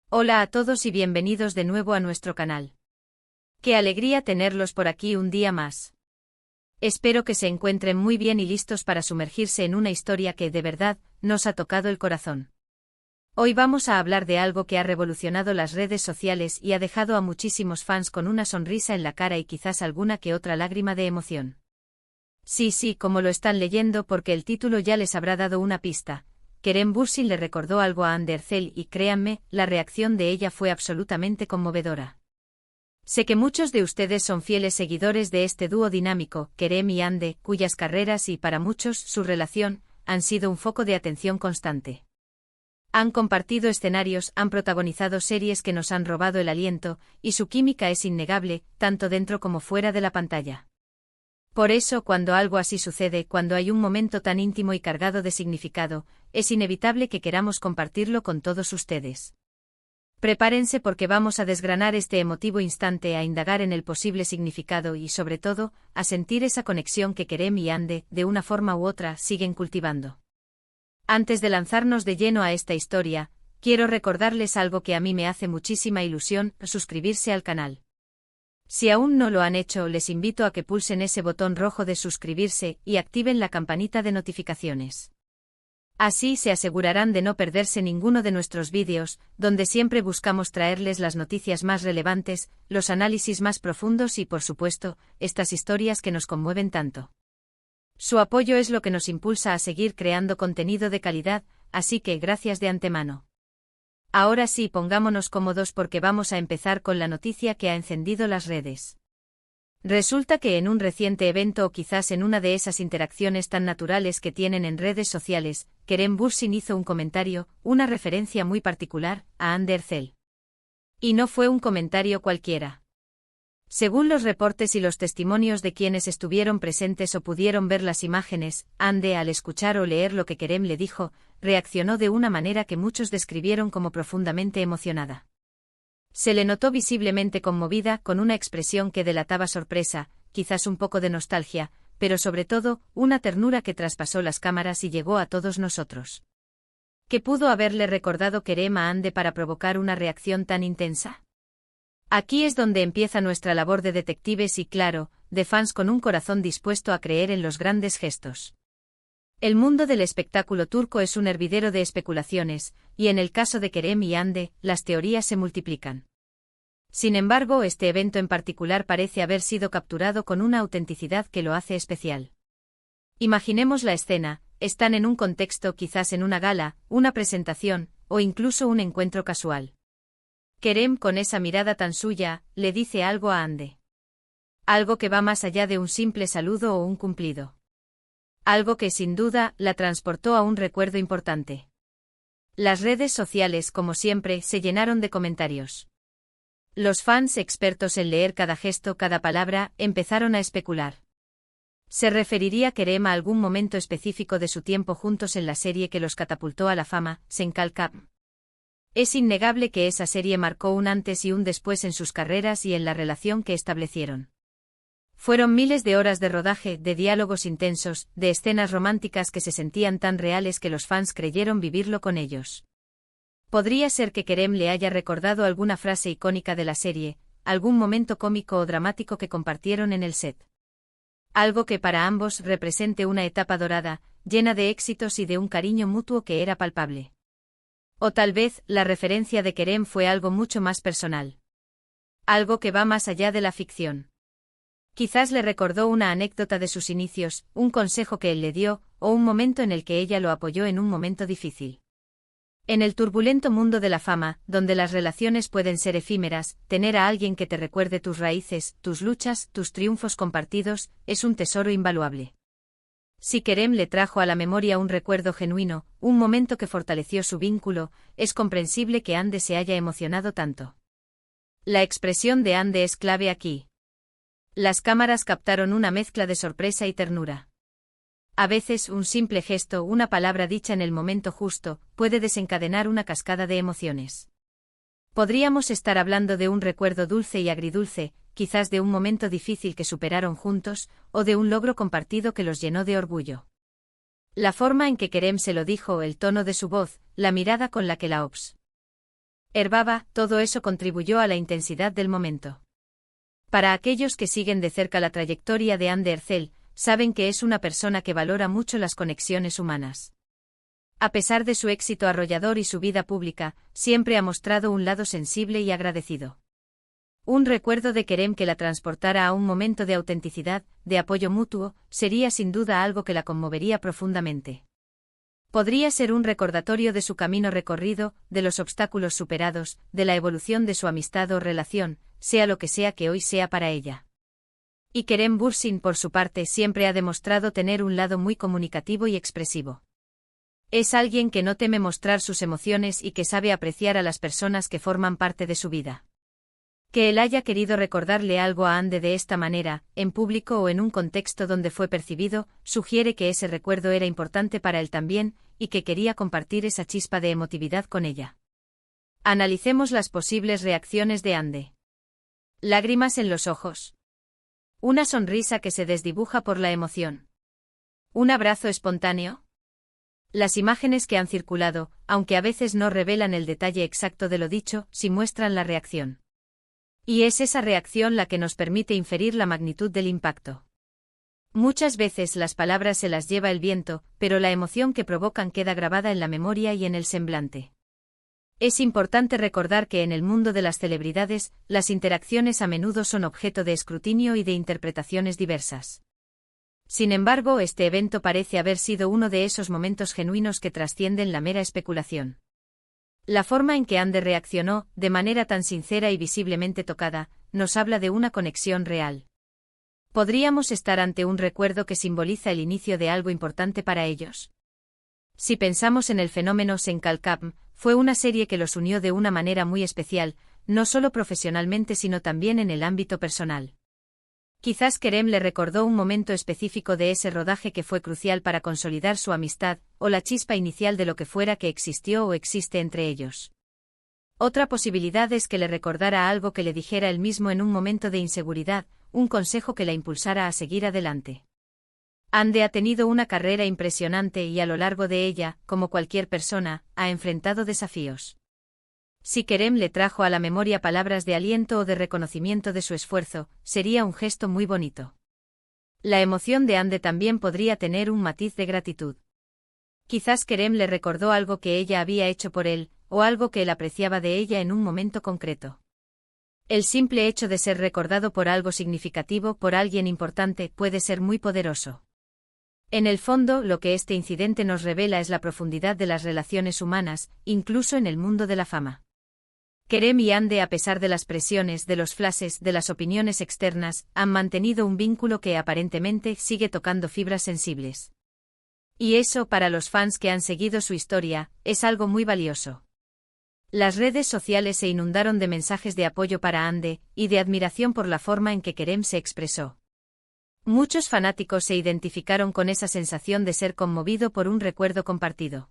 Hola a todos y bienvenidos de nuevo a nuestro canal. Qué alegría tenerlos por aquí un día más. Espero que se encuentren muy bien y listos para sumergirse en una historia que, de verdad, nos ha tocado el corazón. Hoy vamos a hablar de algo que ha revolucionado las redes sociales y ha dejado a muchísimos fans con una sonrisa en la cara y quizás alguna que otra lágrima de emoción. Sí, como lo están leyendo porque el título ya les habrá dado una pista. Kerem Bürsin le recordó algo a Hande Erçel y créanme, la reacción de ella fue absolutamente conmovedora. Sé que muchos de ustedes son fieles seguidores de este dúo dinámico, Kerem y Hande, cuyas carreras y, para muchos, su relación, han sido un foco de atención constante. Han compartido escenarios, han protagonizado series que nos han robado el aliento, y su química es innegable, tanto dentro como fuera de la pantalla. Por eso, cuando algo así sucede, cuando hay un momento tan íntimo y cargado de significado, es inevitable que queramos compartirlo con todos ustedes. Prepárense porque vamos a desgranar este emotivo instante, a indagar en el posible significado y, sobre todo, a sentir esa conexión que Kerem y Hande, de una forma u otra, siguen cultivando. Antes de lanzarnos de lleno a esta historia, quiero recordarles algo que a mí me hace muchísima ilusión: suscribirse al canal. Si aún no lo han hecho, les invito a que pulsen ese botón rojo de suscribirse y activen la campanita de notificaciones. Así se asegurarán de no perderse ninguno de nuestros vídeos, donde siempre buscamos traerles las noticias más relevantes, los análisis más profundos y, por supuesto, estas historias que nos conmueven tanto. Su apoyo es lo que nos impulsa a seguir creando contenido de calidad, así que gracias de antemano. Ahora sí, pongámonos cómodos porque vamos a empezar con la noticia que ha encendido las redes. Resulta que en un reciente evento o quizás en una de esas interacciones tan naturales que tienen en redes sociales, Kerem Bürsin hizo un comentario, una referencia muy particular, a Hande Erçel. Y no fue un comentario cualquiera. Según los reportes y los testimonios de quienes estuvieron presentes o pudieron ver las imágenes, Hande, al escuchar o leer lo que Kerem le dijo, reaccionó de una manera que muchos describieron como profundamente emocionada. Se le notó visiblemente conmovida, con una expresión que delataba sorpresa, quizás un poco de nostalgia, pero sobre todo, una ternura que traspasó las cámaras y llegó a todos nosotros. ¿Qué pudo haberle recordado Kerem a Hande para provocar una reacción tan intensa? Aquí es donde empieza nuestra labor de detectives y, claro, de fans con un corazón dispuesto a creer en los grandes gestos. El mundo del espectáculo turco es un hervidero de especulaciones, y en el caso de Kerem y Hande, las teorías se multiplican. Sin embargo, este evento en particular parece haber sido capturado con una autenticidad que lo hace especial. Imaginemos la escena: están en un contexto, quizás en una gala, una presentación, o incluso un encuentro casual. Kerem, con esa mirada tan suya, le dice algo a Hande. Algo que va más allá de un simple saludo o un cumplido. Algo que, sin duda, la transportó a un recuerdo importante. Las redes sociales, como siempre, se llenaron de comentarios. Los fans, expertos en leer cada gesto, cada palabra, empezaron a especular. ¿Se referiría Kerem a algún momento específico de su tiempo juntos en la serie que los catapultó a la fama, Senkal Cup? Es innegable que esa serie marcó un antes y un después en sus carreras y en la relación que establecieron. Fueron miles de horas de rodaje, de diálogos intensos, de escenas románticas que se sentían tan reales que los fans creyeron vivirlo con ellos. Podría ser que Kerem le haya recordado alguna frase icónica de la serie, algún momento cómico o dramático que compartieron en el set. Algo que para ambos represente una etapa dorada, llena de éxitos y de un cariño mutuo que era palpable. O tal vez, la referencia de Kerem fue algo mucho más personal. Algo que va más allá de la ficción. Quizás le recordó una anécdota de sus inicios, un consejo que él le dio, o un momento en el que ella lo apoyó en un momento difícil. En el turbulento mundo de la fama, donde las relaciones pueden ser efímeras, tener a alguien que te recuerde tus raíces, tus luchas, tus triunfos compartidos, es un tesoro invaluable. Si Kerem le trajo a la memoria un recuerdo genuino, un momento que fortaleció su vínculo, es comprensible que Hande se haya emocionado tanto. La expresión de Hande es clave aquí. Las cámaras captaron una mezcla de sorpresa y ternura. A veces un simple gesto, una palabra dicha en el momento justo, puede desencadenar una cascada de emociones. Podríamos estar hablando de un recuerdo dulce y agridulce, quizás de un momento difícil que superaron juntos, o de un logro compartido que los llenó de orgullo. La forma en que Kerem se lo dijo, el tono de su voz, la mirada con la que la obs. Herbaba, todo eso contribuyó a la intensidad del momento. Para aquellos que siguen de cerca la trayectoria de Anne Ercel, saben que es una persona que valora mucho las conexiones humanas. A pesar de su éxito arrollador y su vida pública, siempre ha mostrado un lado sensible y agradecido. Un recuerdo de Kerem que la transportara a un momento de autenticidad, de apoyo mutuo, sería sin duda algo que la conmovería profundamente. Podría ser un recordatorio de su camino recorrido, de los obstáculos superados, de la evolución de su amistad o relación, sea lo que sea que hoy sea para ella. Y Kerem Bürsin, por su parte, siempre ha demostrado tener un lado muy comunicativo y expresivo. Es alguien que no teme mostrar sus emociones y que sabe apreciar a las personas que forman parte de su vida. Que él haya querido recordarle algo a Ande de esta manera, en público o en un contexto donde fue percibido, sugiere que ese recuerdo era importante para él también, y que quería compartir esa chispa de emotividad con ella. Analicemos las posibles reacciones de Ande. Lágrimas en los ojos. Una sonrisa que se desdibuja por la emoción. Un abrazo espontáneo. Las imágenes que han circulado, aunque a veces no revelan el detalle exacto de lo dicho, sí muestran la reacción. Y es esa reacción la que nos permite inferir la magnitud del impacto. Muchas veces las palabras se las lleva el viento, pero la emoción que provocan queda grabada en la memoria y en el semblante. Es importante recordar que en el mundo de las celebridades, las interacciones a menudo son objeto de escrutinio y de interpretaciones diversas. Sin embargo, este evento parece haber sido uno de esos momentos genuinos que trascienden la mera especulación. La forma en que Ande reaccionó, de manera tan sincera y visiblemente tocada, nos habla de una conexión real. ¿Podríamos estar ante un recuerdo que simboliza el inicio de algo importante para ellos? Si pensamos en el fenómeno Senkalkam, fue una serie que los unió de una manera muy especial, no solo profesionalmente sino también en el ámbito personal. Quizás Kerem le recordó un momento específico de ese rodaje que fue crucial para consolidar su amistad, o la chispa inicial de lo que fuera que existió o existe entre ellos. Otra posibilidad es que le recordara algo que le dijera él mismo en un momento de inseguridad, un consejo que la impulsara a seguir adelante. Ande ha tenido una carrera impresionante y a lo largo de ella, como cualquier persona, ha enfrentado desafíos. Si Kerem le trajo a la memoria palabras de aliento o de reconocimiento de su esfuerzo, sería un gesto muy bonito. La emoción de Ande también podría tener un matiz de gratitud. Quizás Kerem le recordó algo que ella había hecho por él, o algo que él apreciaba de ella en un momento concreto. El simple hecho de ser recordado por algo significativo, por alguien importante, puede ser muy poderoso. En el fondo, lo que este incidente nos revela es la profundidad de las relaciones humanas, incluso en el mundo de la fama. Kerem y Ande, a pesar de las presiones, de los flashes, de las opiniones externas, han mantenido un vínculo que aparentemente sigue tocando fibras sensibles. Y eso, para los fans que han seguido su historia, es algo muy valioso. Las redes sociales se inundaron de mensajes de apoyo para Ande, y de admiración por la forma en que Kerem se expresó. Muchos fanáticos se identificaron con esa sensación de ser conmovido por un recuerdo compartido.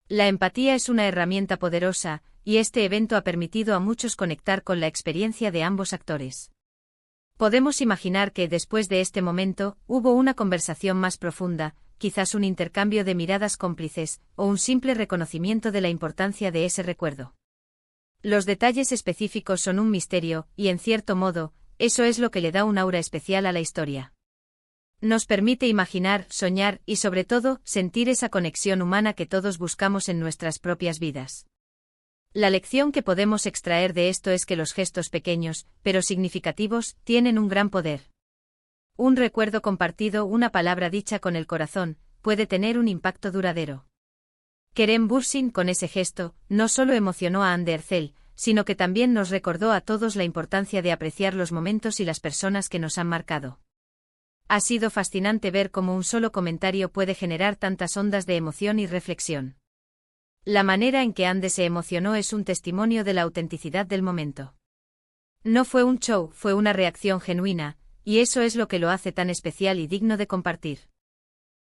La empatía es una herramienta poderosa, y este evento ha permitido a muchos conectar con la experiencia de ambos actores. Podemos imaginar que, después de este momento, hubo una conversación más profunda, quizás un intercambio de miradas cómplices, o un simple reconocimiento de la importancia de ese recuerdo. Los detalles específicos son un misterio, y en cierto modo, eso es lo que le da un aura especial a la historia. Nos permite imaginar, soñar y sobre todo, sentir esa conexión humana que todos buscamos en nuestras propias vidas. La lección que podemos extraer de esto es que los gestos pequeños, pero significativos, tienen un gran poder. Un recuerdo compartido, una palabra dicha con el corazón, puede tener un impacto duradero. Kerem Bürsin, con ese gesto, no solo emocionó a Ande Ercel, sino que también nos recordó a todos la importancia de apreciar los momentos y las personas que nos han marcado. Ha sido fascinante ver cómo un solo comentario puede generar tantas ondas de emoción y reflexión. La manera en que Ande se emocionó es un testimonio de la autenticidad del momento. No fue un show, fue una reacción genuina, y eso es lo que lo hace tan especial y digno de compartir.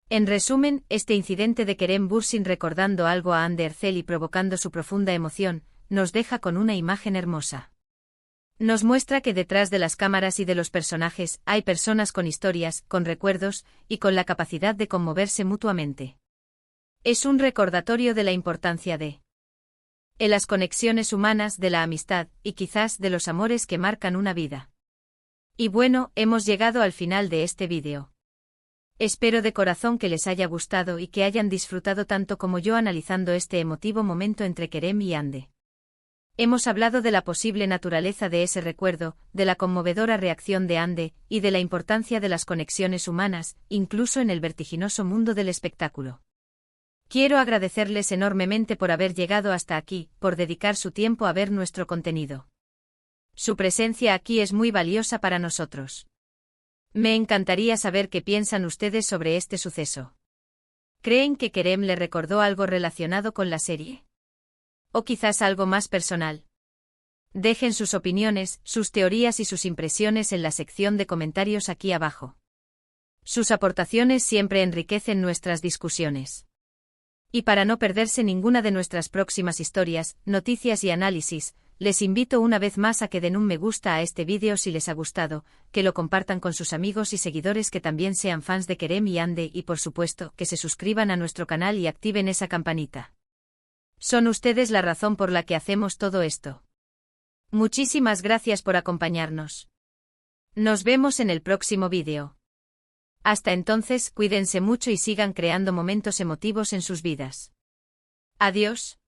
En resumen, este incidente de Kerem Bürsin recordando algo a Ande Ercel y provocando su profunda emoción, nos deja con una imagen hermosa. Nos muestra que detrás de las cámaras y de los personajes hay personas con historias, con recuerdos, y con la capacidad de conmoverse mutuamente. Es un recordatorio de la importancia de En las conexiones humanas, de la amistad, y quizás de los amores que marcan una vida. Y bueno, hemos llegado al final de este vídeo. Espero de corazón que les haya gustado y que hayan disfrutado tanto como yo analizando este emotivo momento entre Kerem y Hande. Hemos hablado de la posible naturaleza de ese recuerdo, de la conmovedora reacción de Hande, y de la importancia de las conexiones humanas, incluso en el vertiginoso mundo del espectáculo. Quiero agradecerles enormemente por haber llegado hasta aquí, por dedicar su tiempo a ver nuestro contenido. Su presencia aquí es muy valiosa para nosotros. Me encantaría saber qué piensan ustedes sobre este suceso. ¿Creen que Kerem le recordó algo relacionado con la serie? ¿O quizás algo más personal? Dejen sus opiniones, sus teorías y sus impresiones en la sección de comentarios aquí abajo. Sus aportaciones siempre enriquecen nuestras discusiones. Y para no perderse ninguna de nuestras próximas historias, noticias y análisis, les invito una vez más a que den un me gusta a este vídeo si les ha gustado, que lo compartan con sus amigos y seguidores que también sean fans de Kerem y Hande y por supuesto que se suscriban a nuestro canal y activen esa campanita. Son ustedes la razón por la que hacemos todo esto. Muchísimas gracias por acompañarnos. Nos vemos en el próximo vídeo. Hasta entonces, cuídense mucho y sigan creando momentos emotivos en sus vidas. Adiós.